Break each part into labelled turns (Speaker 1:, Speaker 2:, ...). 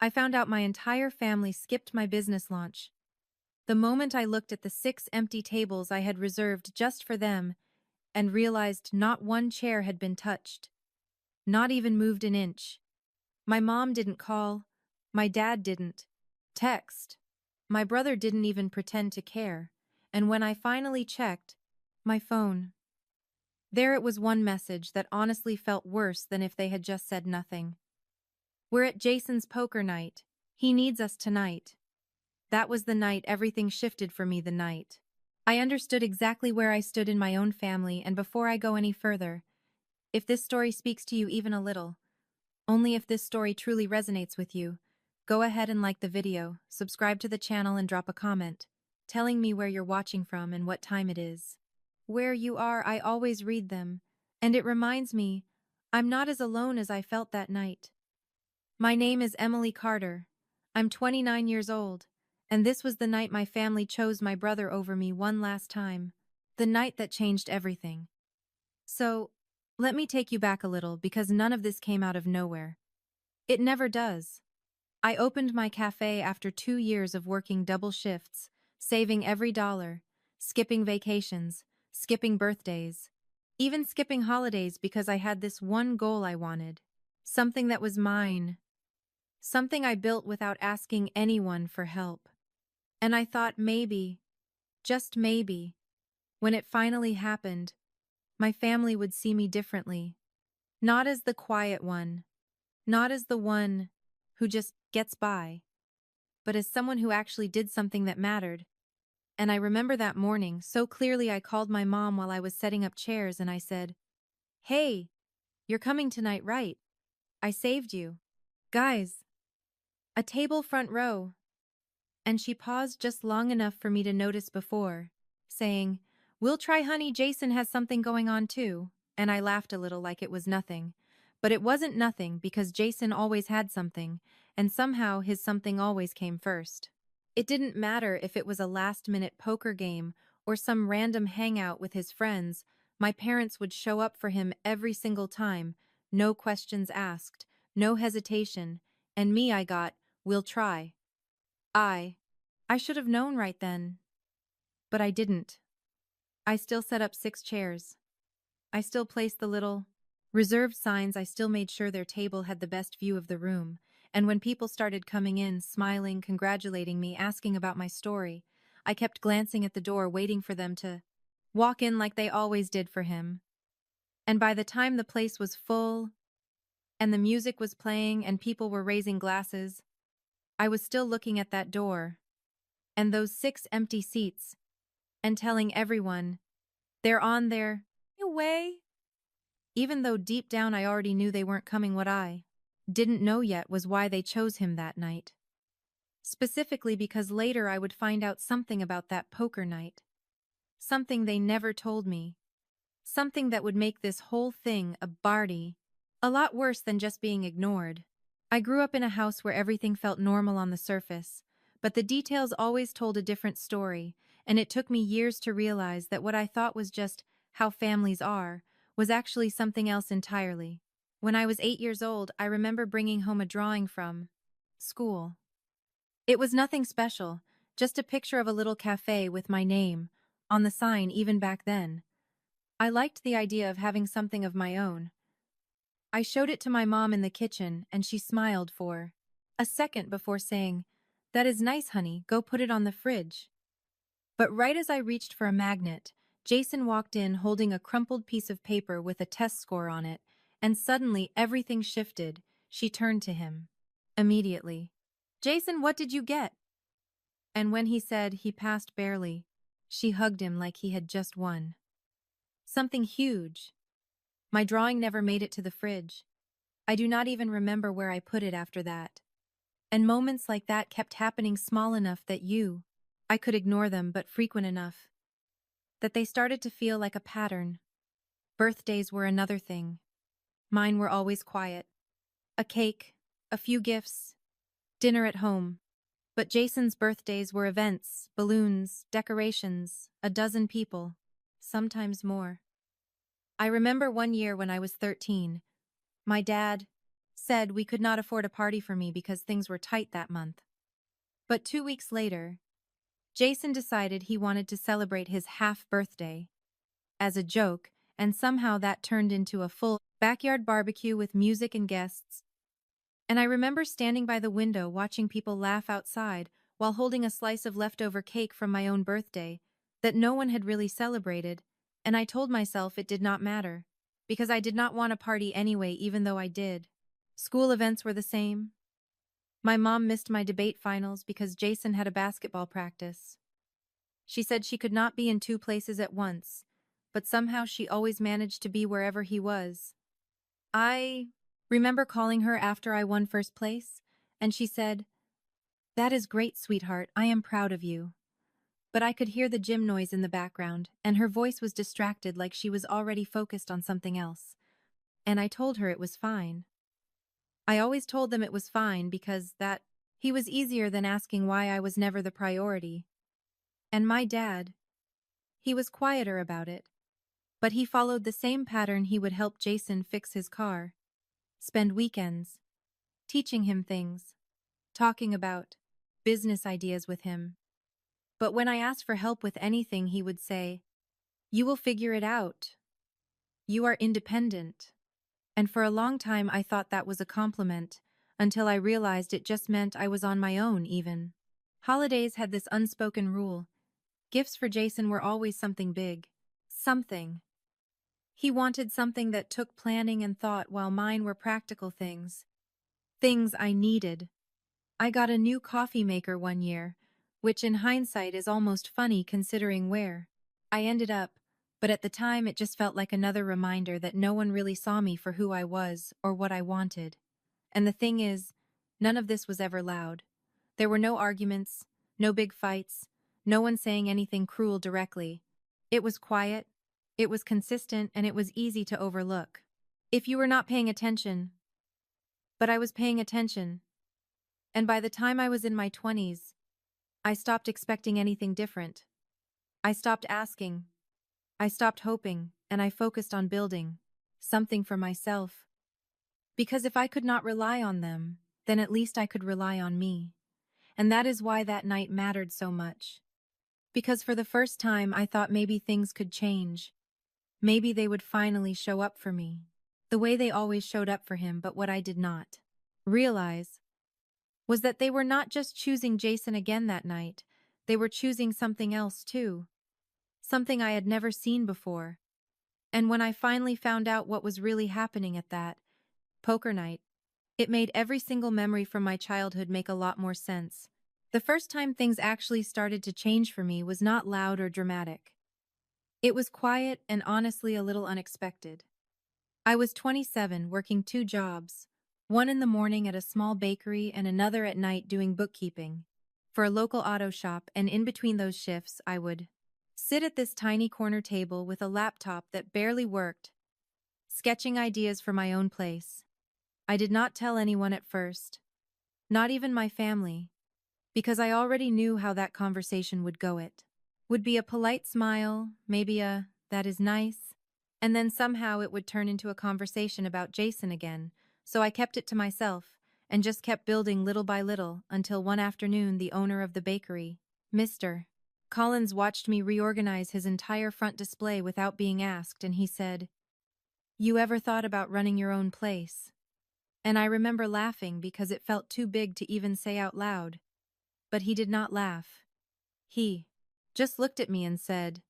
Speaker 1: I found out my entire family skipped my business launch. The moment I looked at the 6 empty tables I had reserved just for them and realized not one chair had been touched, not even moved an inch. My mom didn't call. My dad didn't text. My brother didn't even pretend to care. And when I finally checked my phone, there it was, one message that honestly felt worse than if they had just said nothing. "We're at Jason's poker night. He needs us tonight." That was the night everything shifted for me. The night I understood exactly where I stood in my own family. And before I go any further, if this story speaks to you even a little, only if this story truly resonates with you, go ahead and like the video, subscribe to the channel, and drop a comment, telling me where you're watching from and what time it is. Where you are, I always read them, and it reminds me I'm not as alone as I felt that night. My name is Emily Carter. I'm 29 years old, and this was the night my family chose my brother over me one last time. The night that changed everything. So, let me take you back a little, because none of this came out of nowhere. It never does. I opened my cafe after 2 years of working double shifts, saving every dollar, skipping vacations, skipping birthdays, even skipping holidays, because I had this one goal I wanted. Something that was mine. Something I built without asking anyone for help. And I thought maybe, just maybe, when it finally happened, my family would see me differently. Not as the quiet one, not as the one who just gets by, but as someone who actually did something that mattered. And I remember that morning so clearly. I called my mom while I was setting up chairs and I said, "Hey, you're coming tonight, right? I saved you. Guys, a table front row." And she paused just long enough for me to notice before saying, "We'll try, honey, Jason has something going on too." And I laughed a little, like it was nothing. But it wasn't nothing, because Jason always had something, and somehow his something always came first. It didn't matter if it was a last-minute poker game or some random hangout with his friends. My parents would show up for him every single time, no questions asked, no hesitation, and me, I got, "We'll try." I I should have known right then, but I didn't. I still set up 6 chairs. I still placed the little reserved signs. I still made sure their table had the best view of the room. And when people started coming in, smiling, congratulating me, asking about my story, I kept glancing at the door, waiting for them to walk in like they always did for him. And by the time the place was full, and the music was playing, and people were raising glasses, I was still looking at that door, and those 6 empty seats, and telling everyone, "They're on their way." Even though deep down I already knew they weren't coming. What I didn't know yet was why they chose him that night. Specifically because later I would find out something about that poker night. Something they never told me. Something that would make this whole thing a lot worse than just being ignored. I grew up in a house where everything felt normal on the surface, but the details always told a different story, and it took me years to realize that what I thought was just how families are was actually something else entirely. When I was 8 years old, I remember bringing home a drawing from school. It was nothing special, just a picture of a little cafe with my name on the sign. Even back then, I liked the idea of having something of my own. I showed it to my mom in the kitchen, and she smiled for a second before saying, "That is nice, honey, go put it on the fridge." But right as I reached for a magnet, Jason walked in holding a crumpled piece of paper with a test score on it, and suddenly everything shifted. She turned to him immediately. "Jason, what did you get?" And when he said he passed barely, she hugged him like he had just won something huge. My drawing never made it to the fridge. I do not even remember where I put it after that. And moments like that kept happening, small enough that I could ignore them, but frequent enough that they started to feel like a pattern. Birthdays were another thing. Mine were always quiet. A cake, a few gifts, dinner at home. But Jason's birthdays were events, balloons, decorations, a dozen people, sometimes more. I remember one year when I was 13, my dad said we could not afford a party for me because things were tight that month. But 2 weeks later, Jason decided he wanted to celebrate his half-birthday as a joke, and somehow that turned into a full backyard barbecue with music and guests. And I remember standing by the window watching people laugh outside while holding a slice of leftover cake from my own birthday that no one had really celebrated, and I told myself it did not matter, because I did not want a party anyway even though I did. School events were the same. My mom missed my debate finals because Jason had a basketball practice. She said she could not be in two places at once, but somehow she always managed to be wherever he was. I remember calling her after I won first place, and she said, "That is great, sweetheart. I am proud of you." But I could hear the gym noise in the background, and her voice was distracted like she was already focused on something else. And I told her it was fine. I always told them it was fine because that he was easier than asking why I was never the priority. And my dad, he was quieter about it, but he followed the same pattern. He would help Jason fix his car, spend weekends, teaching him things, talking about business ideas with him. But when I asked for help with anything, he would say, "You will figure it out. You are independent." And for a long time I thought that was a compliment, until I realized it just meant I was on my own even. Holidays had this unspoken rule. Gifts for Jason were always something big. Something. He wanted something that took planning and thought, while mine were practical things. Things I needed. I got a new coffee maker one year, which in hindsight is almost funny considering where I ended up, but at the time it just felt like another reminder that no one really saw me for who I was or what I wanted. And the thing is, none of this was ever loud. There were no arguments, no big fights, no one saying anything cruel directly. It was quiet, it was consistent, and it was easy to overlook. If you were not paying attention, but I was paying attention. And by the time I was in my 20s, I stopped expecting anything different. I stopped asking. I stopped hoping, and I focused on building something for myself. Because if I could not rely on them, then at least I could rely on me. And that is why that night mattered so much. Because for the first time I thought maybe things could change. Maybe they would finally show up for me. The way they always showed up for him, but what I did not realize was that they were not just choosing Jason again that night, they were choosing something else too. Something I had never seen before. And when I finally found out what was really happening at that poker night, it made every single memory from my childhood make a lot more sense. The first time things actually started to change for me was not loud or dramatic. It was quiet and honestly a little unexpected. I was 27, working two jobs, one in the morning at a small bakery and another at night doing bookkeeping for a local auto shop, and in between those shifts I would sit at this tiny corner table with a laptop that barely worked, sketching ideas for my own place. I did not tell anyone at first, not even my family, because I already knew how that conversation would go. It would be a polite smile, maybe a "that is nice," and then somehow it would turn into a conversation about Jason again, so I kept it to myself and just kept building little by little until one afternoon the owner of the bakery, Mr. Collins, watched me reorganize his entire front display without being asked, and he said, "You ever thought about running your own place?" And I remember laughing because it felt too big to even say out loud. But he did not laugh. He just looked at me and said,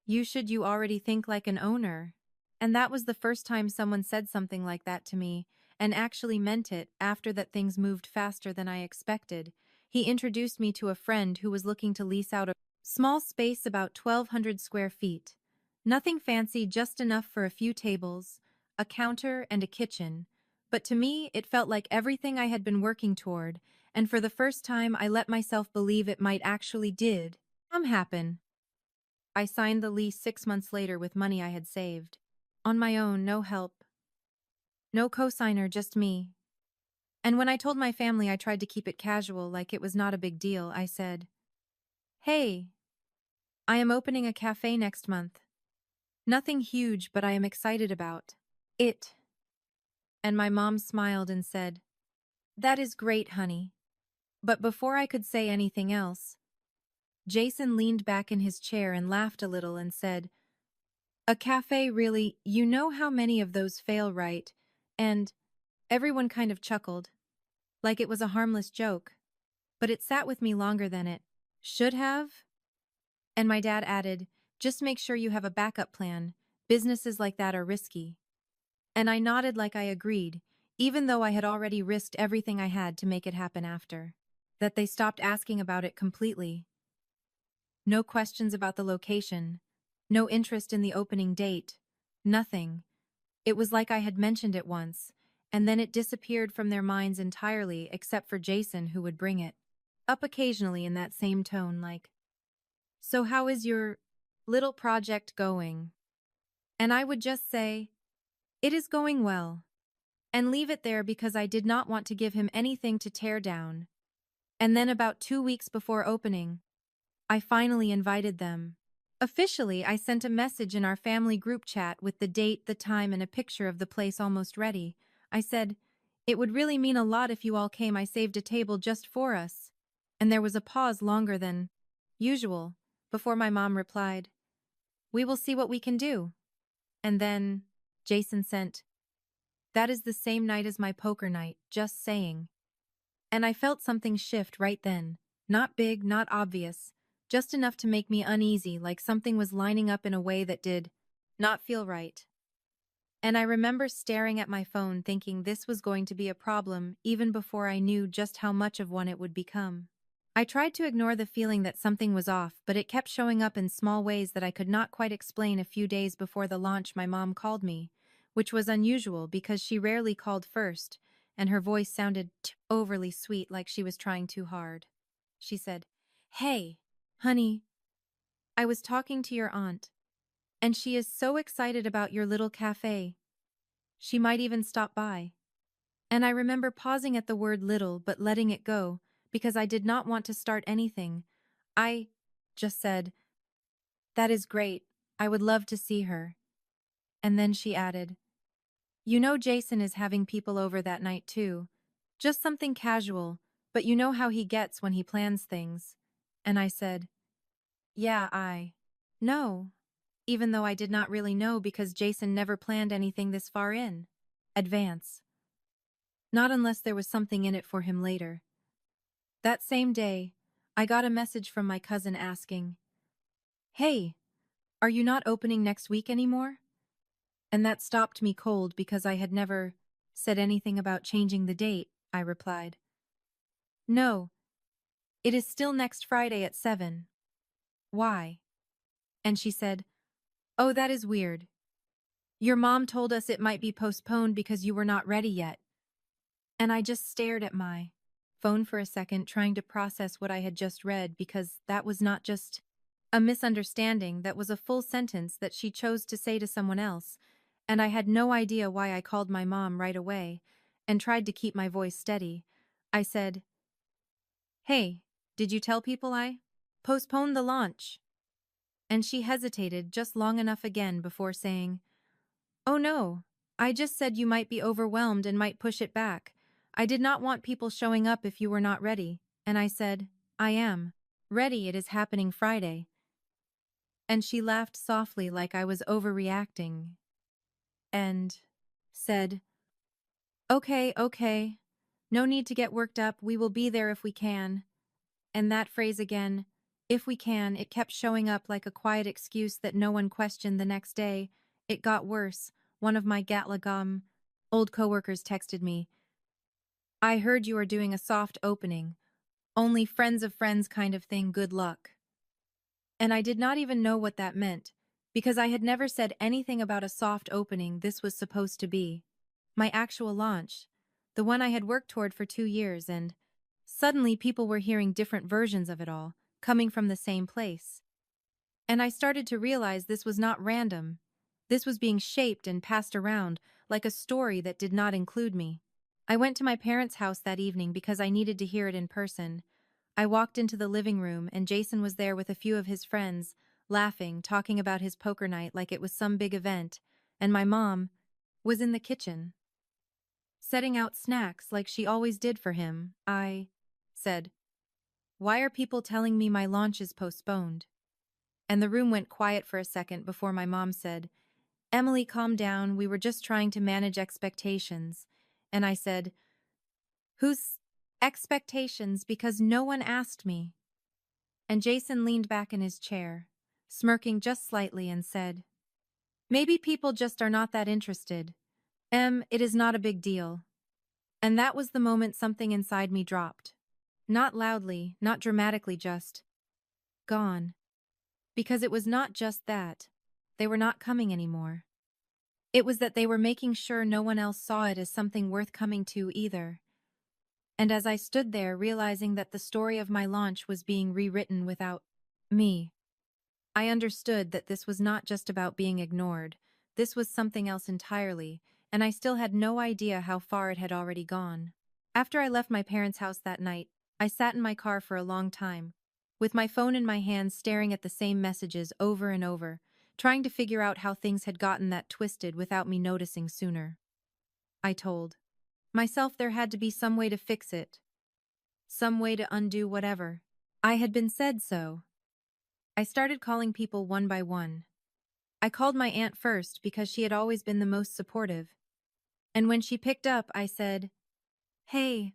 Speaker 1: You already think like an owner." And that was the first time someone said something like that to me, and actually meant it. After that, things moved faster than I expected. He introduced me to a friend who was looking to lease out a small space about 1,200 square feet. Nothing fancy, just enough for a few tables, a counter, and a kitchen. But to me, it felt like everything I had been working toward, and for the first time I let myself believe it might actually did happen. I signed the lease 6 months later with money I had saved. On my own, no help. No cosigner, just me. And when I told my family, I tried to keep it casual, like it was not a big deal. I said, "Hey, I am opening a cafe next month. Nothing huge, but I am excited about it." And my mom smiled and said, "That is great, honey." But before I could say anything else, Jason leaned back in his chair and laughed a little and said, "A cafe, really? You know how many of those fail, right?" And everyone kind of chuckled, like it was a harmless joke. But it sat with me longer than it should have. And my dad added, "Just make sure you have a backup plan. Businesses like that are risky." And I nodded like I agreed, even though I had already risked everything I had to make it happen after. That they stopped asking about it completely. No questions about the location. No interest in the opening date. Nothing. It was like I had mentioned it once, and then it disappeared from their minds entirely except for Jason, who would bring it up occasionally in that same tone, like, "So how is your little project going?" And I would just say, "It is going well," and leave it there because I did not want to give him anything to tear down. And then about 2 weeks before opening, I finally invited them. Officially, I sent a message in our family group chat with the date, the time, and a picture of the place almost ready. I said, "It would really mean a lot if you all came. I saved a table just for us." And there was a pause longer than usual before my mom replied, "We will see what we can do." And then Jason sent, "That is the same night as my poker night, just saying." And I felt something shift right then. Not big, not obvious, just enough to make me uneasy, like something was lining up in a way that did not feel right. And I remember staring at my phone thinking this was going to be a problem even before I knew just how much of one it would become. I tried to ignore the feeling that something was off, but it kept showing up in small ways that I could not quite explain. A few days before the launch, my mom called me, which was unusual because she rarely called first, and her voice sounded overly sweet, like she was trying too hard. She said, "Hey, honey, I was talking to your aunt, and she is so excited about your little cafe. She might even stop by." And I remember pausing at the word little but letting it go, because I did not want to start anything. I just said, "That is great. I would love to see her." And then she added, "You know Jason is having people over that night too. Just something casual, but you know how he gets when he plans things." And I said, "Yeah, I know," even though I did not really know because Jason never planned anything this far in advance. Not unless there was something in it for him later. That same day, I got a message from my cousin asking, "Hey, are you not opening next week anymore?" And that stopped me cold because I had never said anything about changing the date. I replied, "No, it is still next Friday at 7. Why?" And she said, "Oh, that is weird. Your mom told us it might be postponed because you were not ready yet." And I just stared at my phone for a second, trying to process what I had just read, because that was not just a misunderstanding, that was a full sentence that she chose to say to someone else, and I had no idea why. I called my mom right away and tried to keep my voice steady. I said, "Hey, did you tell people I postponed the launch?" And she hesitated just long enough again before saying, "Oh no, I just said you might be overwhelmed and might push it back. I did not want people showing up if you were not ready." And I said, "I am ready. It is happening Friday." And she laughed softly like I was overreacting and said, "Okay, okay. No need to get worked up. We will be there if we can." And that phrase again, "if we can," it kept showing up like a quiet excuse that no one questioned. The next day, it got worse. One of my Gatlagam old coworkers texted me, "I heard you are doing a soft opening. Only friends of friends kind of thing. Good luck." And I did not even know what that meant, because I had never said anything about a soft opening. This was supposed to be my actual launch, the one I had worked toward for 2 years, and suddenly people were hearing different versions of it all, coming from the same place. And I started to realize this was not random. This was being shaped and passed around like a story that did not include me. I went to my parents' house that evening because I needed to hear it in person. I walked into the living room and Jason was there with a few of his friends, laughing, talking about his poker night like it was some big event, and my mom was in the kitchen. setting out snacks like she always did for him. I said, "Why are people telling me my launch is postponed?" And the room went quiet for a second before my mom said, "Emily, calm down. We were just trying to manage expectations." And I said, "Whose expectations? Because no one asked me." And Jason leaned back in his chair, smirking just slightly, and said, "Maybe people just are not that interested. It is not a big deal." And that was the moment something inside me dropped. Not loudly, not dramatically, just gone. Because it was not just that. They were not coming anymore. It was that they were making sure no one else saw it as something worth coming to either. And as I stood there realizing that the story of my launch was being rewritten without me, I understood that this was not just about being ignored. This was something else entirely, and I still had no idea how far it had already gone. After I left my parents' house that night, I sat in my car for a long time, with my phone in my hand staring at the same messages over and over, trying to figure out how things had gotten that twisted without me noticing sooner. I told myself there had to be some way to fix it, some way to undo whatever I had been said so. I started calling people one by one. I called my aunt first because she had always been the most supportive. And when she picked up, I said, "Hey,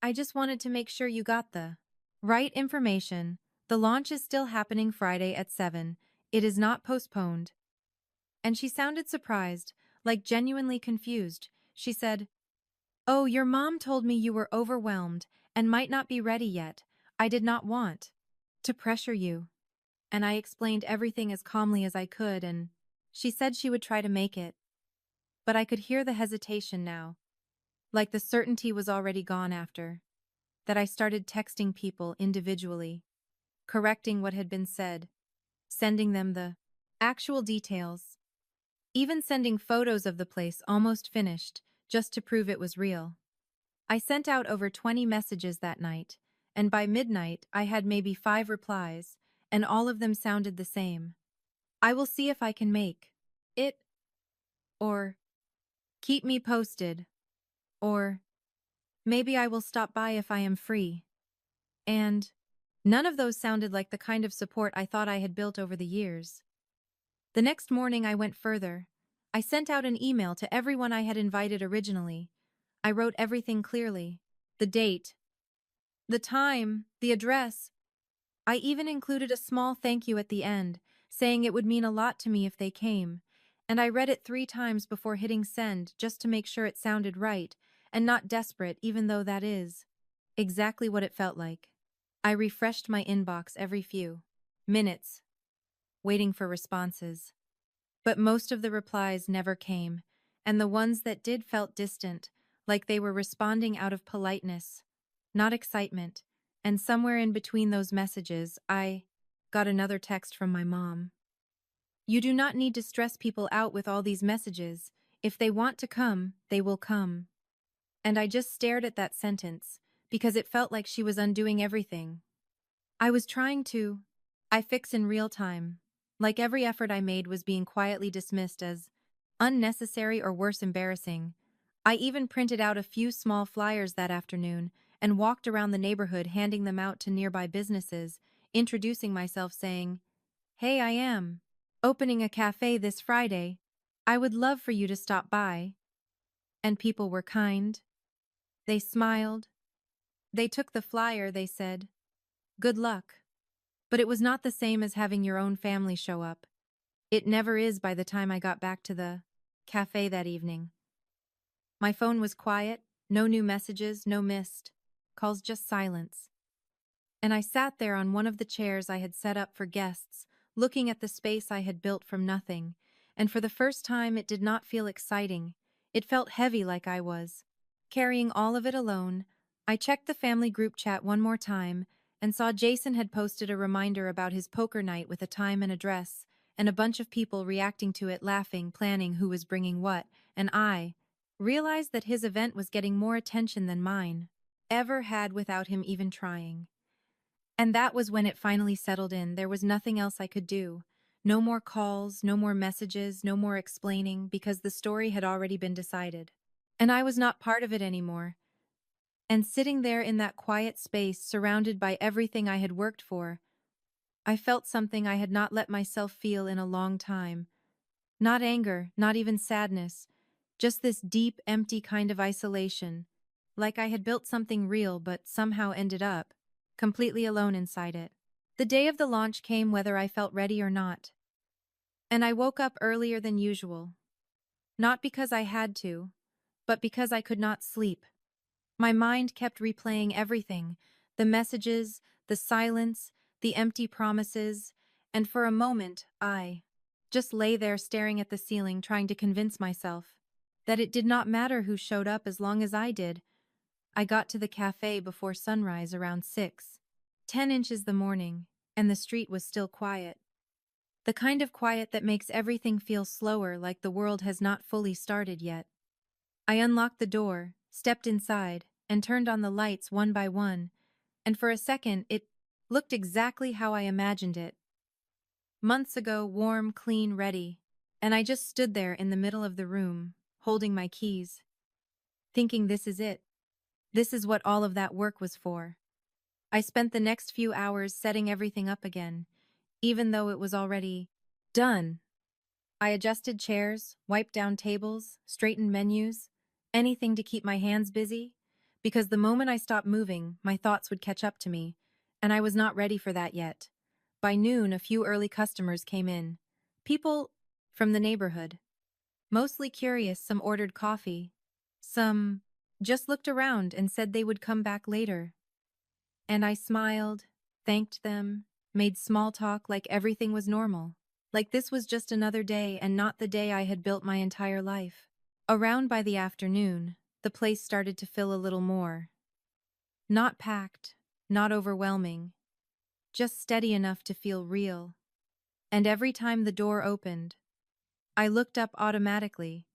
Speaker 1: I just wanted to make sure you got the right information. The launch is still happening Friday at 7. It is not postponed." And she sounded surprised, like genuinely confused. She said, "Oh, your mom told me you were overwhelmed and might not be ready yet. I did not want to pressure you." And I explained everything as calmly as I could, and she said she would try to make it. But I could hear the hesitation now, like the certainty was already gone after that. I started texting people individually, correcting what had been said, sending them the actual details, even sending photos of the place almost finished, just to prove it was real. I sent out over 20 messages that night, and by midnight I had maybe 5 replies, and all of them sounded the same. "I will see if I can make it," or "keep me posted," or "maybe I will stop by if I am free." And none of those sounded like the kind of support I thought I had built over the years. The next morning I went further. I sent out an email to everyone I had invited originally. I wrote everything clearly: the date, the time, the address. I even included a small thank you at the end, saying it would mean a lot to me if they came. And I read it 3 times before hitting send just to make sure it sounded right and not desperate, even though that is exactly what it felt like. I refreshed my inbox every few minutes, waiting for responses. But most of the replies never came, and the ones that did felt distant, like they were responding out of politeness, not excitement. And somewhere in between those messages, I got another text from my mom. "You do not need to stress people out with all these messages. If they want to come, they will come." And I just stared at that sentence, because it felt like she was undoing everything I was trying to I fix in real time. Like every effort I made was being quietly dismissed as unnecessary or worse, embarrassing. I even printed out a few small flyers that afternoon and walked around the neighborhood handing them out to nearby businesses, introducing myself, saying, "Hey, I am opening a cafe this Friday. I would love for you to stop by." And people were kind. They smiled. They took the flyer, they said, "Good luck." But it was not the same as having your own family show up. It never is by the time I got back to the cafe that evening. My phone was quiet, no new messages, no missed calls, just silence. And I sat there on one of the chairs I had set up for guests, looking at the space I had built from nothing, and for the first time it did not feel exciting. It felt heavy, like I was carrying all of it alone. I checked the family group chat one more time and saw Jason had posted a reminder about his poker night with a time and address, and a bunch of people reacting to it, laughing, planning who was bringing what, and I realized that his event was getting more attention than mine ever had without him even trying. And that was when it finally settled in. There was nothing else I could do. No more calls, no more messages, no more explaining, because the story had already been decided. And I was not part of it anymore. And sitting there in that quiet space, surrounded by everything I had worked for, I felt something I had not let myself feel in a long time. Not anger, not even sadness, just this deep, empty kind of isolation. Like I had built something real but somehow ended up completely alone inside it. The day of the launch came whether I felt ready or not. And I woke up earlier than usual. Not because I had to, but because I could not sleep. My mind kept replaying everything, the messages, the silence, the empty promises, and for a moment, I just lay there staring at the ceiling, trying to convince myself that it did not matter who showed up as long as I did. I got to the cafe before sunrise around 6:10 the morning, and the street was still quiet. The kind of quiet that makes everything feel slower, like the world has not fully started yet. I unlocked the door, stepped inside, and turned on the lights one by one, and for a second it looked exactly how I imagined it. Months ago, warm, clean, ready, and I just stood there in the middle of the room, holding my keys, thinking this is it. This is what all of that work was for. I spent the next few hours setting everything up again, even though it was already done. I adjusted chairs, wiped down tables, straightened menus, anything to keep my hands busy, because the moment I stopped moving, my thoughts would catch up to me, and I was not ready for that yet. By noon, a few early customers came in. People from the neighborhood. Mostly curious, some ordered coffee. Some just looked around and said they would come back later. And I smiled, thanked them, made small talk like everything was normal. Like this was just another day and not the day I had built my entire life. Around by the afternoon, the place started to fill a little more. Not packed, not overwhelming, just steady enough to feel real. And every time the door opened, I looked up automatically,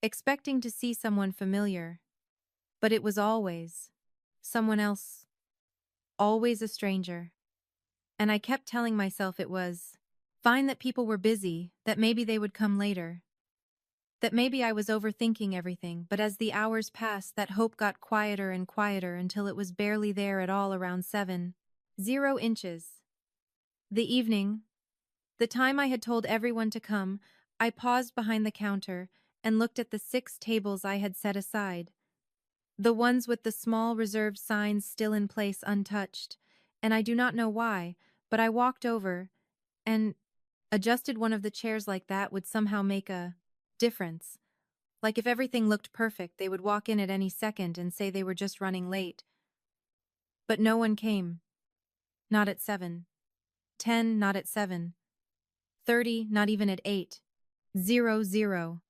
Speaker 1: expecting to see someone familiar. But it was always someone else, always a stranger. And I kept telling myself it was fine that people were busy, that maybe they would come later. That maybe I was overthinking everything, but as the hours passed, that hope got quieter and quieter until it was barely there at all around 7:00. The evening, the time I had told everyone to come, I paused behind the counter and looked at the 6 tables I had set aside, the ones with the small reserved signs still in place untouched, and I do not know why, but I walked over and adjusted one of the chairs like that would somehow make a difference. Like if everything looked perfect, they would walk in at any second and say they were just running late. But no one came. Not at 7:10, not at 7:30, not even at 8:00.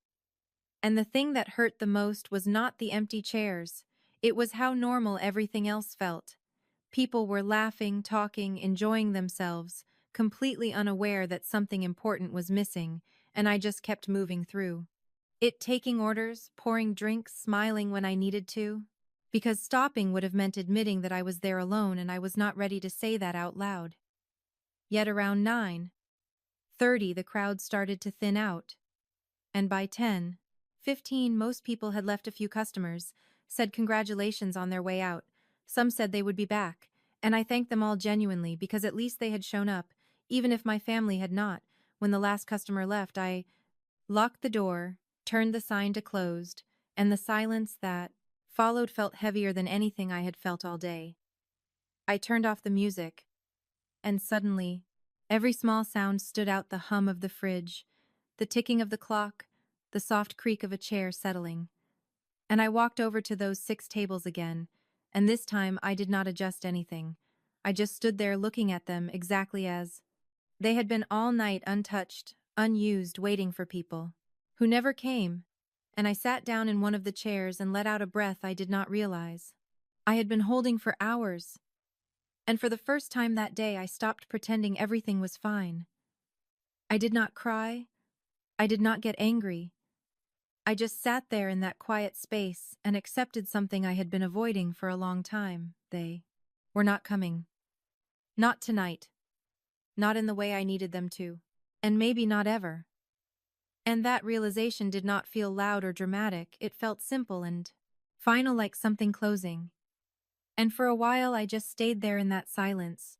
Speaker 1: And the thing that hurt the most was not the empty chairs. It was how normal everything else felt. People were laughing, talking, enjoying themselves, completely unaware that something important was missing, and I just kept moving through. It taking orders, pouring drinks, smiling when I needed to. Because stopping would have meant admitting that I was there alone and I was not ready to say that out loud. Yet around 9:30 the crowd started to thin out. And by 10:15 most people had left. A few customers said congratulations on their way out. Some said they would be back, and I thanked them all genuinely because at least they had shown up, even if my family had not. When the last customer left, I locked the door, turned the sign to closed, and the silence that followed felt heavier than anything I had felt all day. I turned off the music, and suddenly, every small sound stood out: the hum of the fridge, the ticking of the clock, the soft creak of a chair settling. And I walked over to those 6 tables again, and this time I did not adjust anything. I just stood there looking at them exactly as they had been all night, untouched, unused, waiting for people who never came. And I sat down in one of the chairs and let out a breath I did not realize I had been holding for hours. And for the first time that day, I stopped pretending everything was fine. I did not cry. I did not get angry. I just sat there in that quiet space and accepted something I had been avoiding for a long time. They were not coming. Not tonight. Not in the way I needed them to. And maybe not ever. And that realization did not feel loud or dramatic, it felt simple and final, like something closing. And for a while I just stayed there in that silence,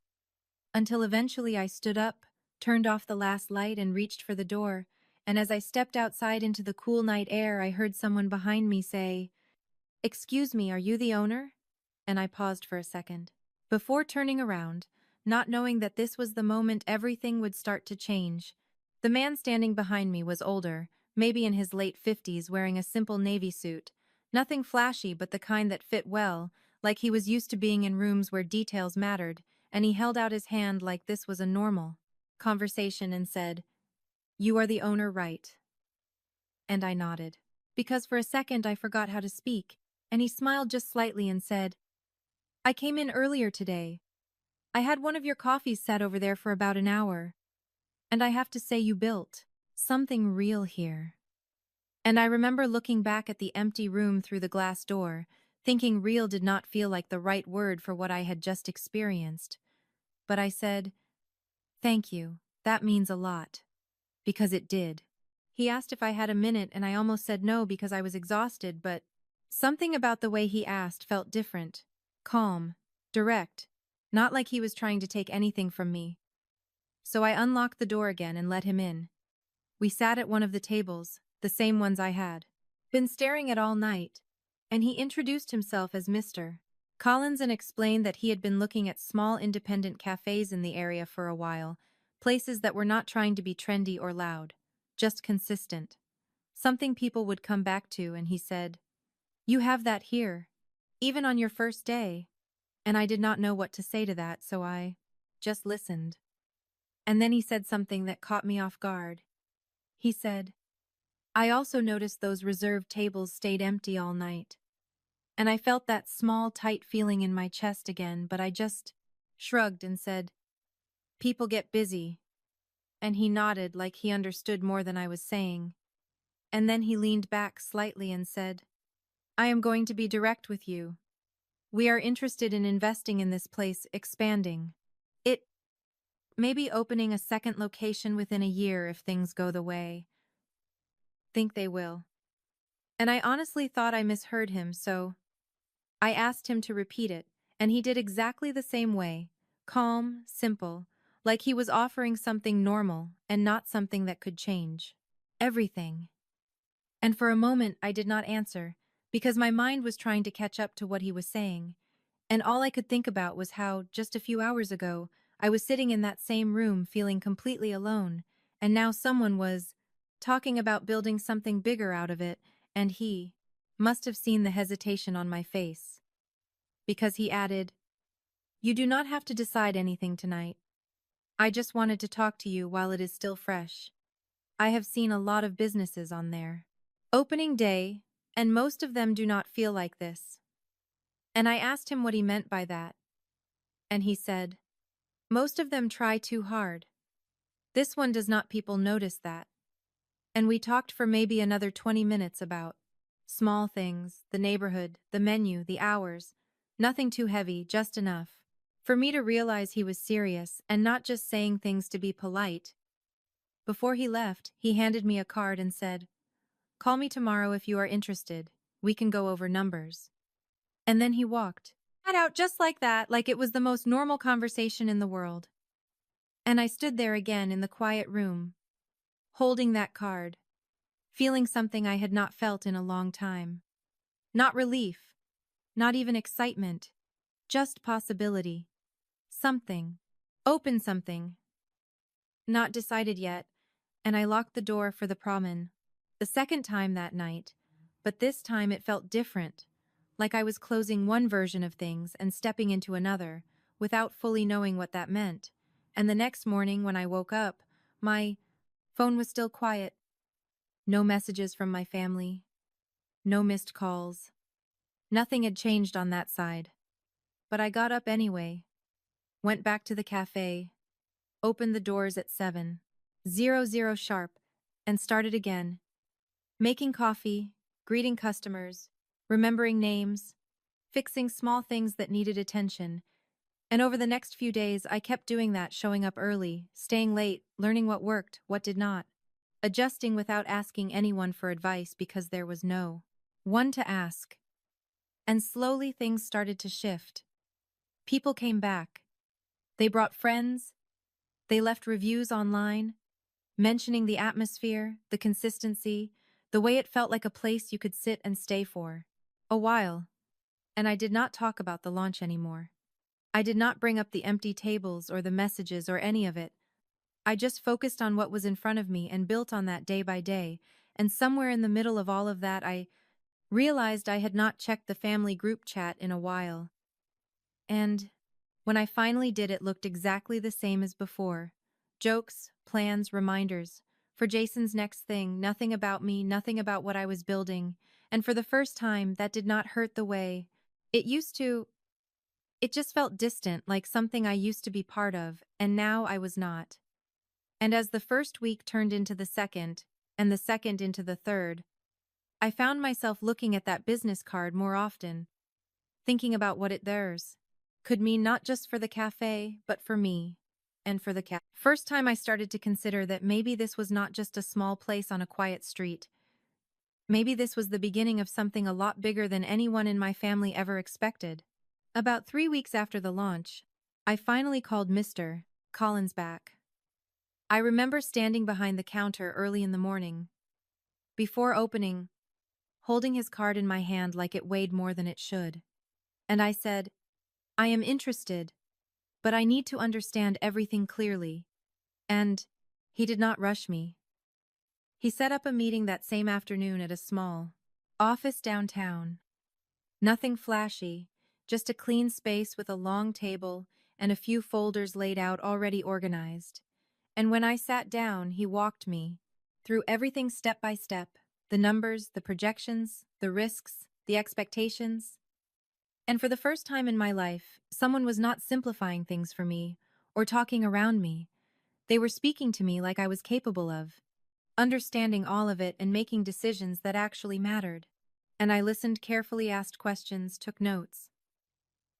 Speaker 1: until eventually I stood up, turned off the last light, and reached for the door. And as I stepped outside into the cool night air, I heard someone behind me say, "Excuse me, are you the owner?" And I paused for a second, before turning around, not knowing that this was the moment everything would start to change. The man standing behind me was older, maybe in his late 50s, wearing a simple navy suit. Nothing flashy, but the kind that fit well, like he was used to being in rooms where details mattered, and he held out his hand like this was a normal conversation and said, "You are the owner, right?" And I nodded, because for a second I forgot how to speak, and he smiled just slightly and said, "I came in earlier today. I had one of your coffees set over there for about an hour, and I have to say you built something real here." And I remember looking back at the empty room through the glass door, thinking real did not feel like the right word for what I had just experienced. But I said, "Thank you, that means a lot." Because it did. He asked if I had a minute, and I almost said no because I was exhausted, but something about the way he asked felt different. Calm, direct, not like he was trying to take anything from me. So I unlocked the door again and let him in. We sat at one of the tables, the same ones I had been staring at all night, and he introduced himself as Mr. Collins and explained that he had been looking at small independent cafes in the area for a while, places that were not trying to be trendy or loud, just consistent. Something people would come back to, and he said, "You have that here, even on your first day." And I did not know what to say to that, so I just listened. And then he said something that caught me off guard. He said, "I also noticed those reserved tables stayed empty all night." And I felt that small, tight feeling in my chest again, but I just shrugged and said, "People get busy." And he nodded like he understood more than I was saying. And then he leaned back slightly and said, "I am going to be direct with you. We are interested in investing in this place, expanding it, maybe opening a second location within a year if things go the way think they will." And I honestly thought I misheard him, so I asked him to repeat it, and he did exactly the same way, calm, simple, like he was offering something normal and not something that could change everything. And for a moment I did not answer, because my mind was trying to catch up to what he was saying, and all I could think about was how, just a few hours ago, I was sitting in that same room feeling completely alone, and now someone was talking about building something bigger out of it, and he must have seen the hesitation on my face, because he added, "You do not have to decide anything tonight. I just wanted to talk to you while it is still fresh. I have seen a lot of businesses on there opening day, and most of them do not feel like this." And I asked him what he meant by that, and he said, "Most of them try too hard. This one does not. People notice that." And we talked for maybe another 20 minutes about small things, the neighborhood, the menu, the hours. Nothing too heavy, just enough for me to realize he was serious and not just saying things to be polite. Before he left, he handed me a card and said, "Call me tomorrow if you are interested. We can go over numbers." And then he walked out just like that, like it was the most normal conversation in the world. And I stood there again in the quiet room, holding that card, feeling something I had not felt in a long time. Not relief, not even excitement, just possibility. Something. Open something. Not decided yet, and I locked the door for the promenade. The second time that night, but this time it felt different, like I was closing one version of things and stepping into another, without fully knowing what that meant. And the next morning when I woke up, my phone was still quiet. No messages from my family, no missed calls. Nothing had changed on that side. But I got up anyway, went back to the cafe, opened the doors at 7:00 sharp, and started again, making coffee, greeting customers, remembering names, fixing small things that needed attention. And over the next few days, I kept doing that, showing up early, staying late, learning what worked, what did not, adjusting without asking anyone for advice because there was no one to ask. And slowly things started to shift. People came back. They brought friends. They left reviews online, mentioning the atmosphere, the consistency, the way it felt like a place you could sit and stay for a while. And I did not talk about the launch anymore. I did not bring up the empty tables or the messages or any of it. I just focused on what was in front of me and built on that day by day, and somewhere in the middle of all of that I realized I had not checked the family group chat in a while. And when I finally did, it looked exactly the same as before. Jokes, plans, reminders. For Jason's next thing, nothing about me, nothing about what I was building. And for the first time, that did not hurt the way it used to. It just felt distant, like something I used to be part of, and now I was not. And as the first week turned into the second, and the second into the third, I found myself looking at that business card more often, thinking about what it theirs could mean not just for the cafe, but for me, and for the cat. First time I started to consider that maybe this was not just a small place on a quiet street. Maybe this was the beginning of something a lot bigger than anyone in my family ever expected. About 3 weeks after the launch, I finally called Mr. Collins back. I remember standing behind the counter early in the morning, before opening, holding his card in my hand like it weighed more than it should. And I said, I am interested, but I need to understand everything clearly. And he did not rush me. He set up a meeting that same afternoon at a small office downtown. Nothing flashy, just a clean space with a long table and a few folders laid out already organized. And when I sat down, he walked me through everything step by step, the numbers, the projections, the risks, the expectations. And for the first time in my life, someone was not simplifying things for me or talking around me. They were speaking to me like I was capable of understanding all of it and making decisions that actually mattered. And I listened carefully, asked questions, took notes.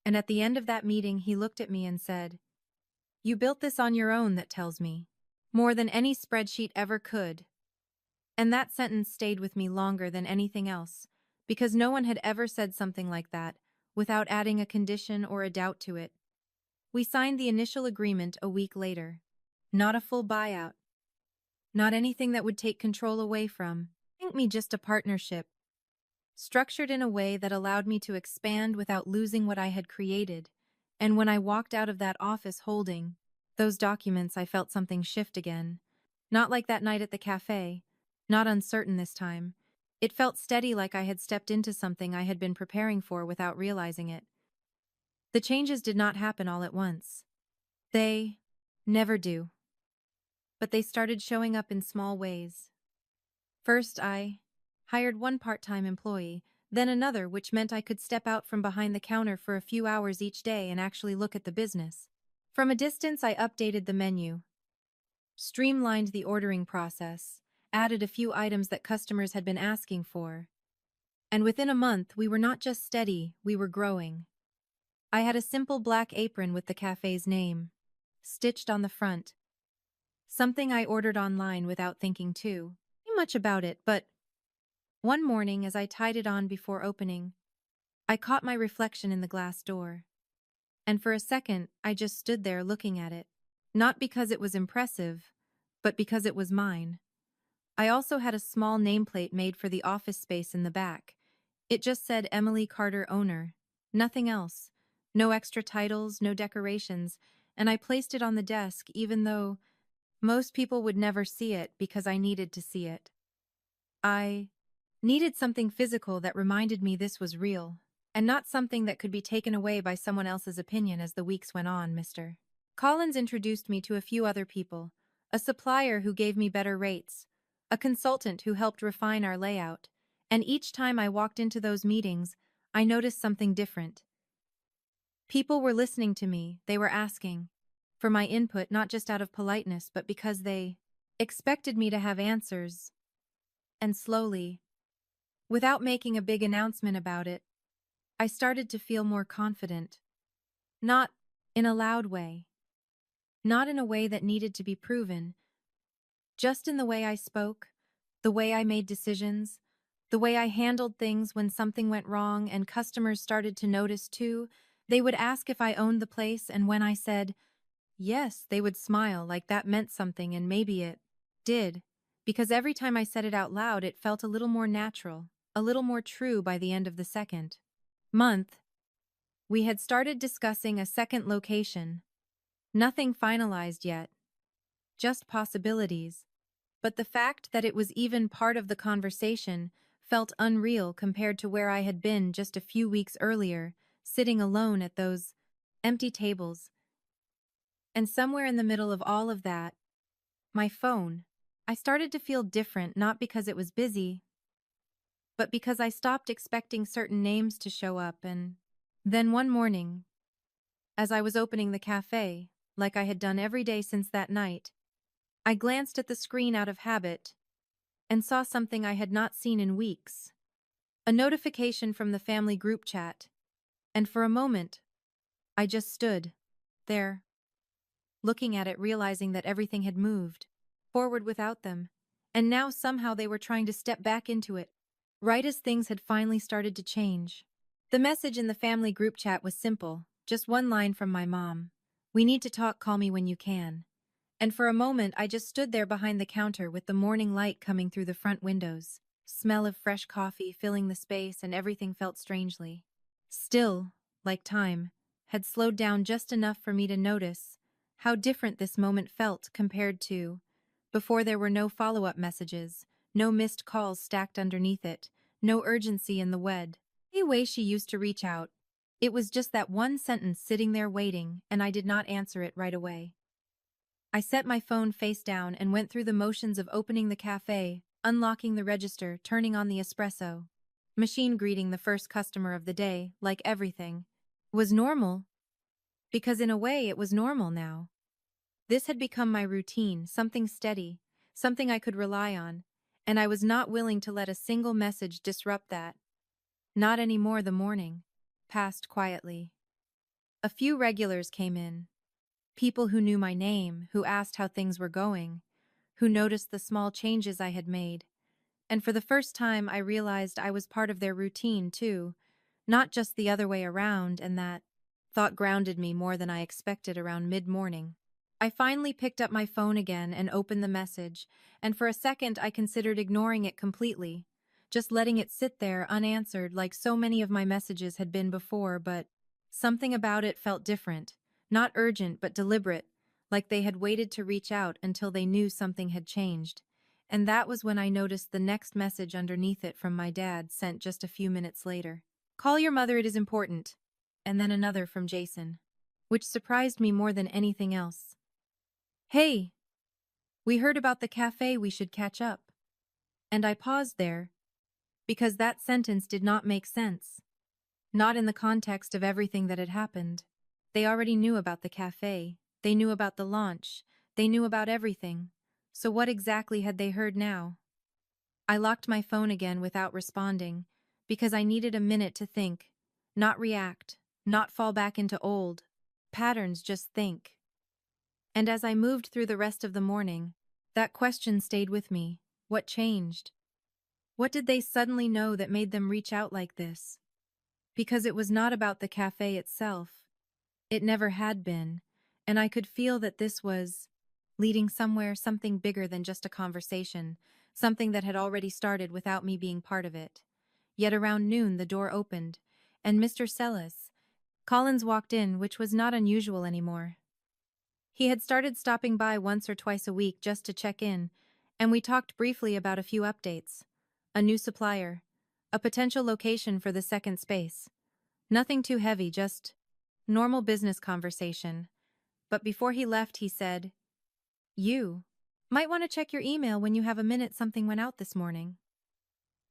Speaker 1: And at the end of that meeting, he looked at me and said, You built this on your own, that tells me. More than any spreadsheet ever could. And that sentence stayed with me longer than anything else, because no one had ever said something like that, without adding a condition or a doubt to it. We signed the initial agreement a week later. Not a full buyout. Not anything that would take control away from me, just a partnership, structured in a way that allowed me to expand without losing what I had created. And when I walked out of that office holding those documents, I felt something shift again. Not like that night at the cafe, not uncertain this time. It felt steady, like I had stepped into something I had been preparing for without realizing it. The changes did not happen all at once. They never do. But they started showing up in small ways. First, I hired one part-time employee, then another, which meant I could step out from behind the counter for a few hours each day and actually look at the business. From a distance, I updated the menu, streamlined the ordering process, added a few items that customers had been asking for. And within a month, we were not just steady, we were growing. I had a simple black apron with the cafe's name stitched on the front, something I ordered online without thinking too much about it. But one morning, as I tied it on before opening, I caught my reflection in the glass door. And for a second, I just stood there looking at it. Not because it was impressive, but because it was mine. I also had a small nameplate made for the office space in the back. It just said Emily Carter, owner. Nothing else. No extra titles, no decorations. And I placed it on the desk, even though most people would never see it, because I needed to see it. I needed something physical that reminded me this was real, and not something that could be taken away by someone else's opinion. As the weeks went on, Mr. Collins introduced me to a few other people, a supplier who gave me better rates, a consultant who helped refine our layout, and each time I walked into those meetings, I noticed something different. People were listening to me, they were asking for my input, not just out of politeness, but because they expected me to have answers. And slowly, without making a big announcement about it, I started to feel more confident. Not in a loud way. Not in a way that needed to be proven, Just in the way I spoke, the way I made decisions, the way I handled things when something went wrong and customers started to notice too. They would ask if I owned the place, and when I said yes, they would smile like that meant something, and maybe it did, because every time I said it out loud, it felt a little more natural, a little more true by the end of the second month. We had started discussing a second location. Nothing finalized yet, just possibilities. But the fact that it was even part of the conversation felt unreal compared to where I had been just a few weeks earlier, sitting alone at those empty tables. And somewhere in the middle of all of that, my phone. I started to feel different, not because it was busy, but because I stopped expecting certain names to show up. And then one morning, as I was opening the cafe, like I had done every day since that night, I glanced at the screen out of habit and saw something I had not seen in weeks. A notification from the family group chat. And for a moment, I just stood there, looking at it, realizing that everything had moved forward without them. And now somehow they were trying to step back into it, right as things had finally started to change. The message in the family group chat was simple, just one line from my mom. "We need to talk, call me when you can." And for a moment, I just stood there behind the counter with the morning light coming through the front windows. Smell of fresh coffee filling the space, and everything felt strangely still, like time had slowed down just enough for me to notice how different this moment felt compared to before. There were no follow-up messages, no missed calls stacked underneath it, no urgency in the way she used to reach out. It was just that one sentence sitting there waiting, and I did not answer it right away. I set my phone face down and went through the motions of opening the cafe, unlocking the register, turning on the espresso machine, greeting the first customer of the day, like everything was normal. Because in a way it was normal now. This had become my routine, something steady, something I could rely on, and I was not willing to let a single message disrupt that. Not anymore. The morning passed quietly. A few regulars came in. People who knew my name, who asked how things were going, who noticed the small changes I had made. And for the first time, I realized I was part of their routine, too, not just the other way around, and that thought grounded me more than I expected around mid-morning. I finally picked up my phone again and opened the message, and for a second I considered ignoring it completely, just letting it sit there unanswered like so many of my messages had been before, but something about it felt different. Not urgent, but deliberate, like they had waited to reach out until they knew something had changed. And that was when I noticed the next message underneath it from my dad, sent just a few minutes later. "Call your mother, it is important." And then another from Jason, which surprised me more than anything else. "Hey, we heard about the cafe, we should catch up." And I paused there, because that sentence did not make sense. Not in the context of everything that had happened. They already knew about the cafe. They knew about the launch. They knew about everything. So what exactly had they heard now? I locked my phone again without responding, because I needed a minute to think, not react, not fall back into old patterns, just think. And as I moved through the rest of the morning, that question stayed with me. What changed? What did they suddenly know that made them reach out like this? Because it was not about the cafe itself. It never had been, and I could feel that this was leading somewhere, something bigger than just a conversation, something that had already started without me being part of it. Yet around noon the door opened, and Mr. Sellis Collins walked in, which was not unusual anymore. He had started stopping by once or twice a week just to check in, and we talked briefly about a few updates. A new supplier, a potential location for the second space. Nothing too heavy, just normal business conversation. But before he left, he said, "You might want to check your email when you have a minute, something went out this morning."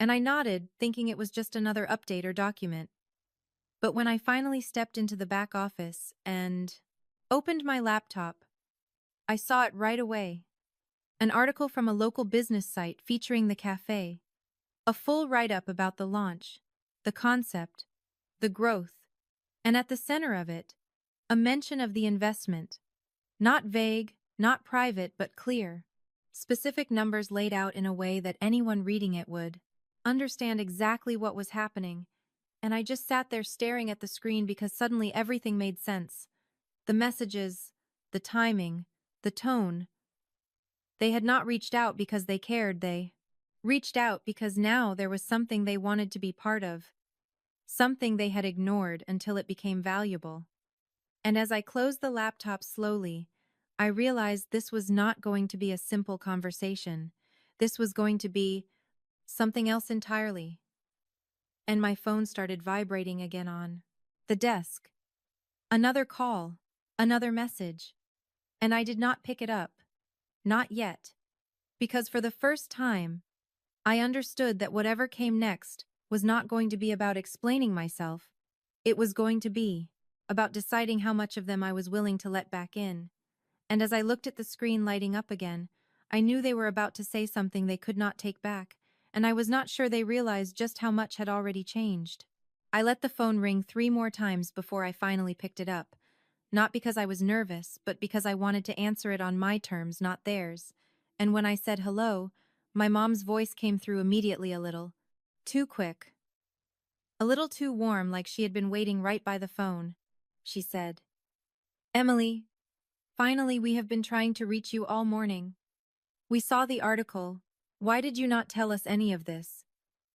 Speaker 1: And I nodded, thinking it was just another update or document. But when I finally stepped into the back office and opened my laptop, I saw it right away. An article from a local business site featuring the cafe. A full write-up about the launch, the concept, the growth, and at the center of it, a mention of the investment. Not vague, not private, but clear. Specific numbers laid out in a way that anyone reading it would understand exactly what was happening, and I just sat there staring at the screen because suddenly everything made sense. The messages, the timing, the tone. They had not reached out because they cared, they reached out because now there was something they wanted to be part of, something they had ignored until it became valuable. And as I closed the laptop slowly, I realized this was not going to be a simple conversation. This was going to be something else entirely. And my phone started vibrating again on the desk. Another call, another message. And I did not pick it up. Not yet. Because for the first time, I understood that whatever came next was not going to be about explaining myself. It was going to be about deciding how much of them I was willing to let back in. And as I looked at the screen lighting up again, I knew they were about to say something they could not take back, and I was not sure they realized just how much had already changed. I let the phone ring 3 more times before I finally picked it up, not because I was nervous, but because I wanted to answer it on my terms, not theirs. And when I said hello, my mom's voice came through immediately a little too quick. A little too warm, like she had been waiting right by the phone. She said, "Emily, finally we have been trying to reach you all morning. We saw the article. Why did you not tell us any of this?"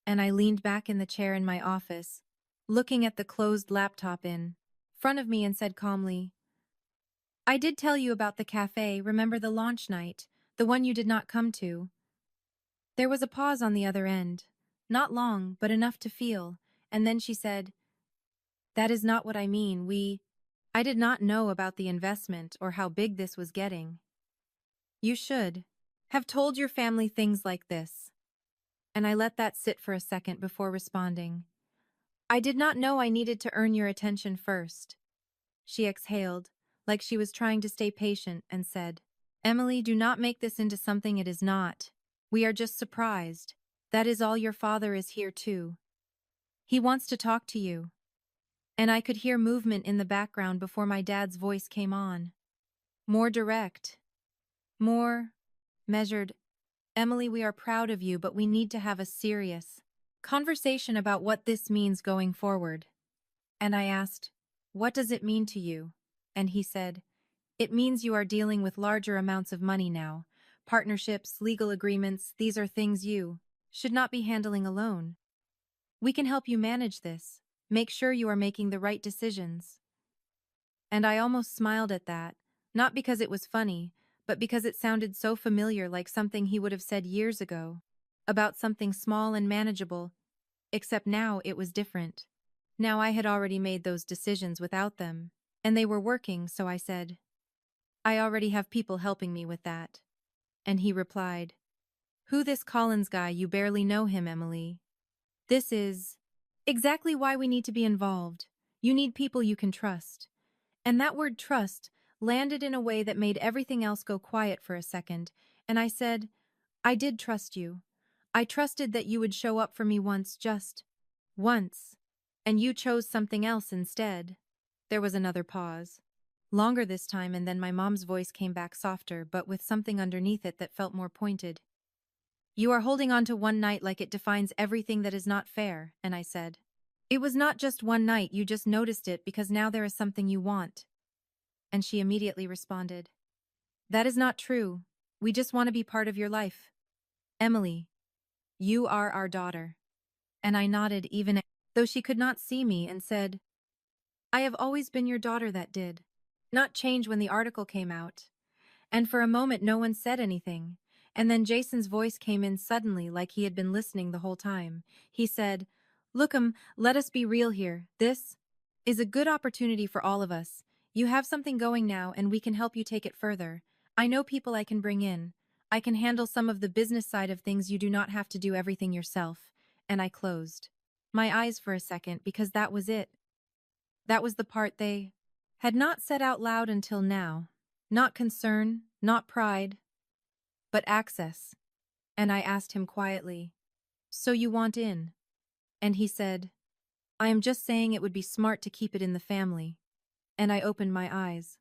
Speaker 1: And I leaned back in the chair in my office, looking at the closed laptop in front of me and said calmly, "I did tell you about the cafe, remember the launch night, the one you did not come to." There was a pause on the other end, not long, but enough to feel, and then she said, "That is not what I mean, I did not know about the investment or how big this was getting. You should have told your family things like this." And I let that sit for a second before responding. "I did not know I needed to earn your attention first." She exhaled, like she was trying to stay patient, and said, "Emily, do not make this into something it is not. We are just surprised. That is all. Your father is here too. He wants to talk to you." And I could hear movement in the background before my dad's voice came on. More direct. More measured. "Emily, we are proud of you, but we need to have a serious conversation about what this means going forward." And I asked, "What does it mean to you?" And he said, "It means you are dealing with larger amounts of money now. Partnerships, legal agreements, these are things you should not be handling alone. We can help you manage this. Make sure you are making the right decisions." And I almost smiled at that, not because it was funny, but because it sounded so familiar, like something he would have said years ago, about something small and manageable, except now it was different. Now I had already made those decisions without them, and they were working, so I said, "I already have people helping me with that." And he replied, "Who this Collins guy? You barely know him, Emily. This is exactly why we need to be involved. You need people you can trust." And that word trust landed in a way that made everything else go quiet for a second, and I said, "I did trust you. I trusted that you would show up for me once, just once. And you chose something else instead." There was another pause. Longer this time, and then my mom's voice came back softer, but with something underneath it that felt more pointed. "You are holding on to one night like it defines everything that is not fair," and I said, "It was not just one night, you just noticed it because now there is something you want." And she immediately responded, "That is not true. We just want to be part of your life. Emily, you are our daughter." And I nodded even though she could not see me and said, "I have always been your daughter." That did not change when the article came out. And for a moment no one said anything. And then Jason's voice came in suddenly, like he had been listening the whole time. He said, "Look'em, let us be real here. This is a good opportunity for all of us. You have something going now and we can help you take it further. I know people I can bring in. I can handle some of the business side of things. You do not have to do everything yourself." And I closed my eyes for a second because that was it. That was the part they had not said out loud until now. Not concern, not pride, but access. And I asked him quietly, "So you want in?" And he said, "I am just saying it would be smart to keep it in the family." And I opened my eyes.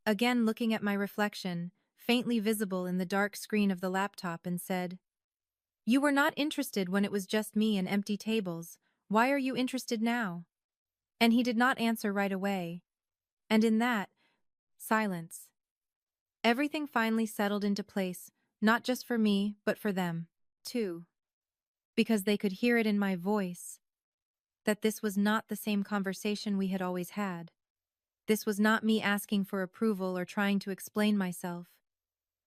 Speaker 1: Again looking at my reflection, faintly visible in the dark screen of the laptop, and said, "You were not interested when it was just me and empty tables. Why are you interested now?" And he did not answer right away. And in that, silence. Everything finally settled into place, not just for me, but for them, too. Because they could hear it in my voice, that this was not the same conversation we had always had. This was not me asking for approval or trying to explain myself.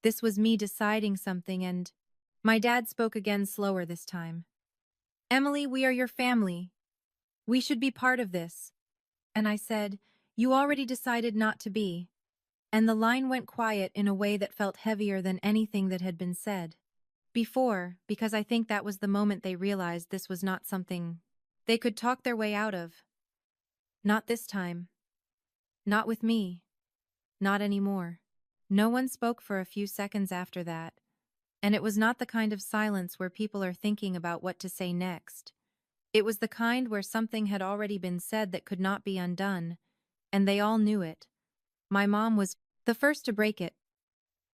Speaker 1: This was me deciding something, and my dad spoke again, slower this time. "Emily, we are your family. We should be part of this." And I said, "You already decided not to be." And the line went quiet in a way that felt heavier than anything that had been said before, because I think that was the moment they realized this was not something they could talk their way out of. Not this time. Not with me. Not anymore. No one spoke for a few seconds after that, and it was not the kind of silence where people are thinking about what to say next. It was the kind where something had already been said that could not be undone, and they all knew it. My mom was the first to break it,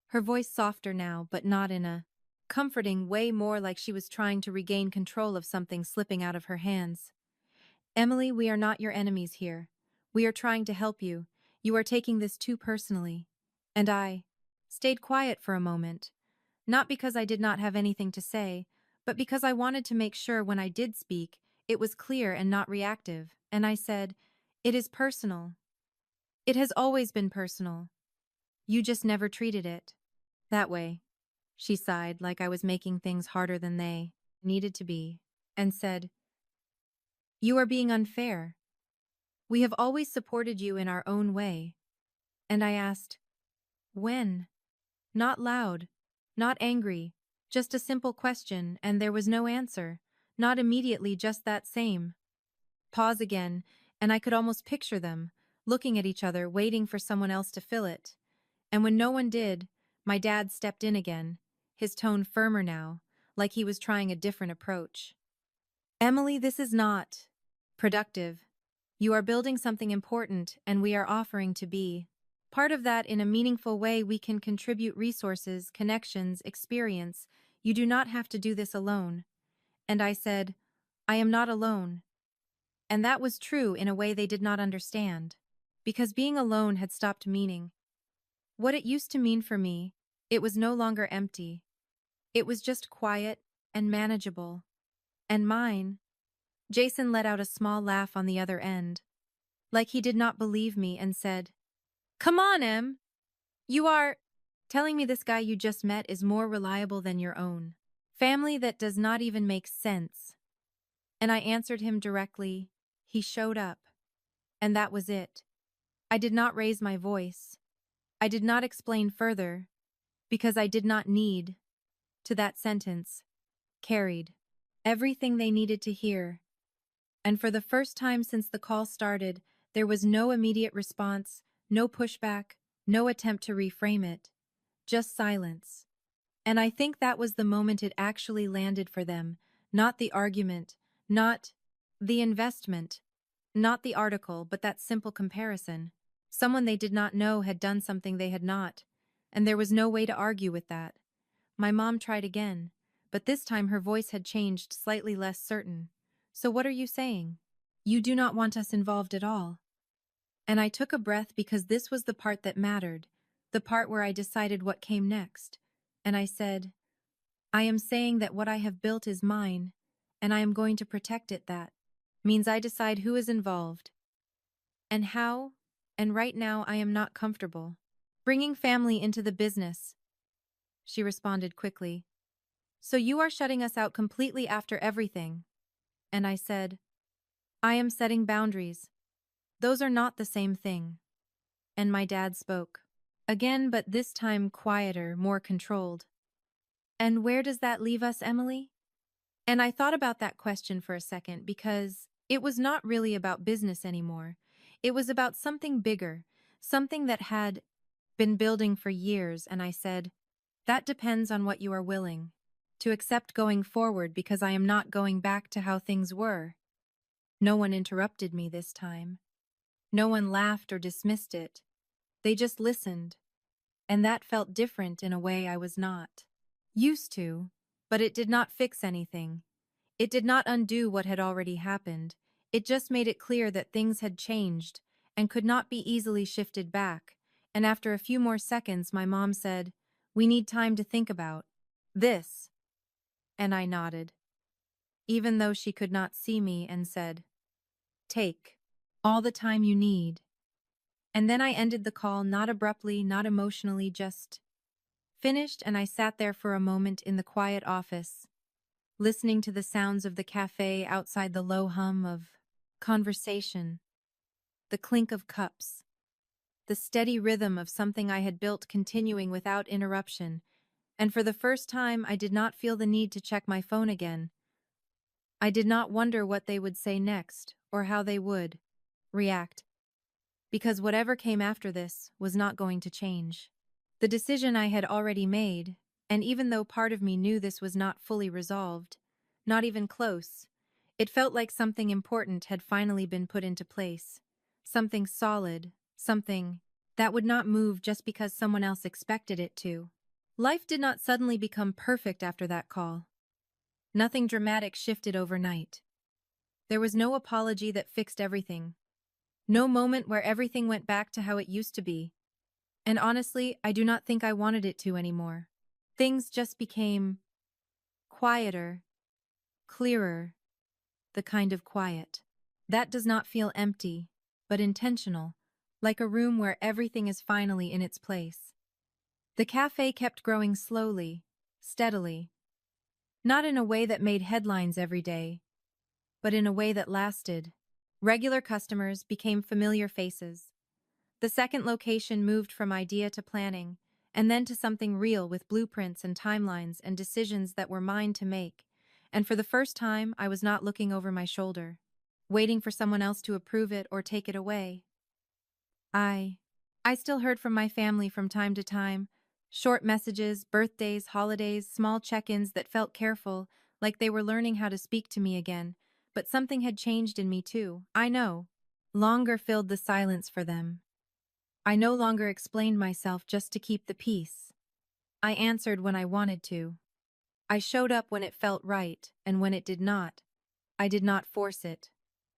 Speaker 1: her voice softer now, but not in a comforting way, more like she was trying to regain control of something slipping out of her hands. "Emily, we are not your enemies here. We are trying to help you. You are taking this too personally." And I stayed quiet for a moment, not because I did not have anything to say, but because I wanted to make sure when I did speak, it was clear and not reactive. And I said, "It is personal. It has always been personal. You just never treated it that way." She sighed, like I was making things harder than they needed to be, and said, "You are being unfair. We have always supported you in our own way." And I asked, "When?" Not loud, not angry, just a simple question, and there was no answer. Not immediately, just that same pause again, and I could almost picture them, looking at each other, waiting for someone else to fill it. And when no one did, my dad stepped in again, his tone firmer now, like he was trying a different approach. "Emily, this is not productive. You are building something important, and we are offering to be part of that in a meaningful way. We can contribute resources, connections, experience. You do not have to do this alone." And I said, "I am not alone." And that was true in a way they did not understand. Because being alone had stopped meaning what it used to mean for me. It was no longer empty. It was just quiet and manageable. And mine. Jason let out a small laugh on the other end, like he did not believe me, and said, "Come on, Em. You are telling me this guy you just met is more reliable than your own family. That does not even make sense." And I answered him directly. He showed up. And that was it. I did not raise my voice. I did not explain further, because I did not need to. That sentence carried everything they needed to hear. And for the first time since the call started, there was no immediate response, no pushback, no attempt to reframe it. Just silence. And I think that was the moment it actually landed for them. Not the argument, not the investment, not the article, but that simple comparison. Someone they did not know had done something they had not, and there was no way to argue with that. My mom tried again, but this time her voice had changed, slightly less certain. "So what are you saying? You do not want us involved at all?" And I took a breath, because this was the part that mattered, the part where I decided what came next. And I said, "I am saying that what I have built is mine, and I am going to protect it. That means I decide who is involved and how, and right now I am not comfortable bringing family into the business." She responded quickly, "So you are shutting us out completely after everything?" And I said, "I am setting boundaries. Those are not the same thing." And my dad spoke again, but this time quieter, more controlled. "And where does that leave us, Emily?" And I thought about that question for a second, because it was not really about business anymore. It was about something bigger, something that had been building for years. And I said, "That depends on what you are willing to accept going forward, because I am not going back to how things were." No one interrupted me this time. No one laughed or dismissed it. They just listened. and that felt different in a way I was not used to, but it did not fix anything. It did not undo what had already happened. It just made it clear that things had changed and could not be easily shifted back. And after a few more seconds, my mom said, "We need time to think about this." And I nodded, even though she could not see me, and said, "Take all the time you need." And then I ended the call, not abruptly, not emotionally, just finished, and I sat there for a moment in the quiet office, listening to the sounds of the cafe outside, the low hum of conversation, the clink of cups, the steady rhythm of something I had built continuing without interruption. And for the first time, I did not feel the need to check my phone again. I did not wonder what they would say next or how they would react, because whatever came after this was not going to change the decision I had already made. And even though part of me knew this was not fully resolved, not even close, it felt like something important had finally been put into place. Something solid, something that would not move just because someone else expected it to. Life did not suddenly become perfect after that call. Nothing dramatic shifted overnight. There was no apology that fixed everything. No moment where everything went back to how it used to be. And honestly, I do not think I wanted it to anymore. Things just became quieter, clearer, the kind of quiet that does not feel empty, but intentional, like a room where everything is finally in its place. The cafe kept growing slowly, steadily, not in a way that made headlines every day, but in a way that lasted. Regular customers became familiar faces. The second location moved from idea to planning, and then to something real with blueprints and timelines and decisions that were mine to make. And for the first time, I was not looking over my shoulder, waiting for someone else to approve it or take it away. I I still heard from my family from time to time, short messages, birthdays, holidays, small check-ins that felt careful, like they were learning how to speak to me again. But something had changed in me too, I know. Longer filled the silence for them. I no longer explained myself just to keep the peace. I answered when I wanted to. I showed up when it felt right, and when it did not, I did not force it.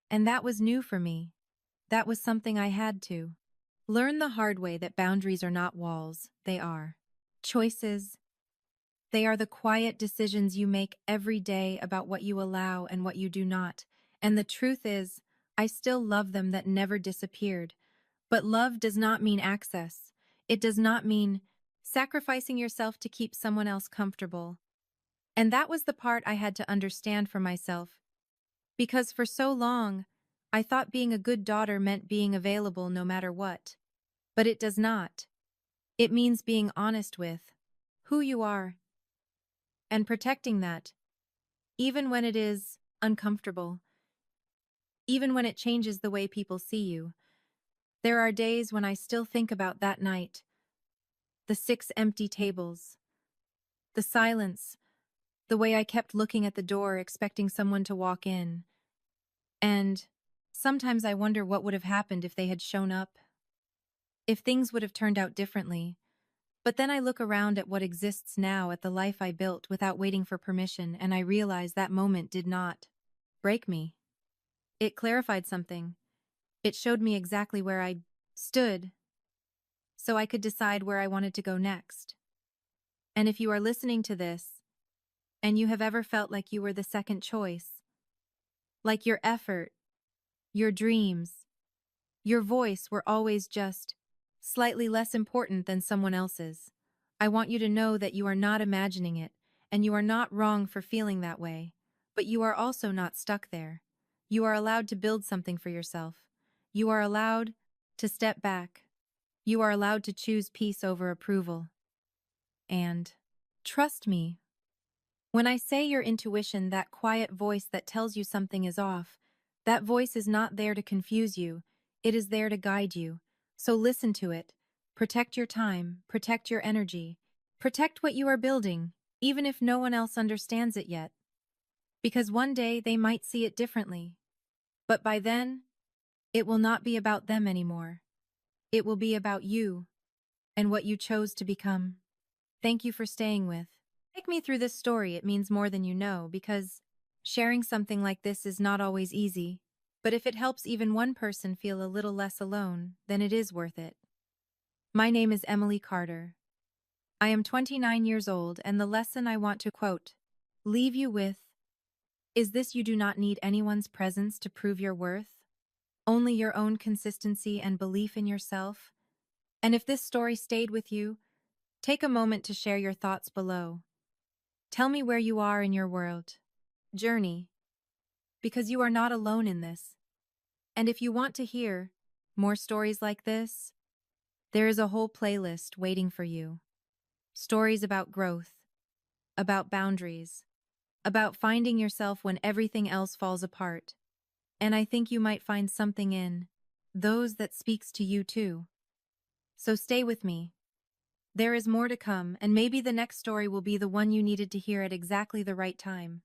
Speaker 1: And that was new for me. That was something I had to learn the hard way, that boundaries are not walls, they are choices. They are the quiet decisions you make every day about what you allow and what you do not. And the truth is, I still love them, that never disappeared. But love does not mean access. It does not mean sacrificing yourself to keep someone else comfortable. And that was the part I had to understand for myself. Because for so long, I thought being a good daughter meant being available no matter what. But it does not. It means being honest with who you are and protecting that, even when it is uncomfortable, even when it changes the way people see you. There are days when I still think about that night, the 6 empty tables, the silence, the way I kept looking at the door expecting someone to walk in. And sometimes I wonder what would have happened if they had shown up, if things would have turned out differently. But then I look around at what exists now, at the life I built without waiting for permission, and I realize that moment did not break me. It clarified something. It showed me exactly where I stood, so I could decide where I wanted to go next. And if you are listening to this, and you have ever felt like you were the second choice, like your effort, your dreams, your voice were always just slightly less important than someone else's, I want you to know that you are not imagining it, and you are not wrong for feeling that way. But you are also not stuck there. You are allowed to build something for yourself. You are allowed to step back. You are allowed to choose peace over approval. And trust me, when I say your intuition, that quiet voice that tells you something is off, that voice is not there to confuse you, it is there to guide you. So listen to it. Protect your time, protect your energy, protect what you are building, even if no one else understands it yet. Because one day they might see it differently. But by then, it will not be about them anymore. It will be about you. and what you chose to become. Thank you for staying with. Take me through this story, it means more than you know, because sharing something like this is not always easy. But if it helps even one person feel a little less alone, then it is worth it. My name is Emily Carter. I am 29 years old, and the lesson I want to quote, leave you with, is this: you do not need anyone's presence to prove your worth, only your own consistency and belief in yourself. And if this story stayed with you, take a moment to share your thoughts below. Tell me where you are in your world journey, because you are not alone in this. And if you want to hear more stories like this, there is a whole playlist waiting for you. Stories about growth, about boundaries, about finding yourself when everything else falls apart. And I think you might find something in those that speaks to you too. So stay with me. There is more to come, and maybe the next story will be the one you needed to hear at exactly the right time.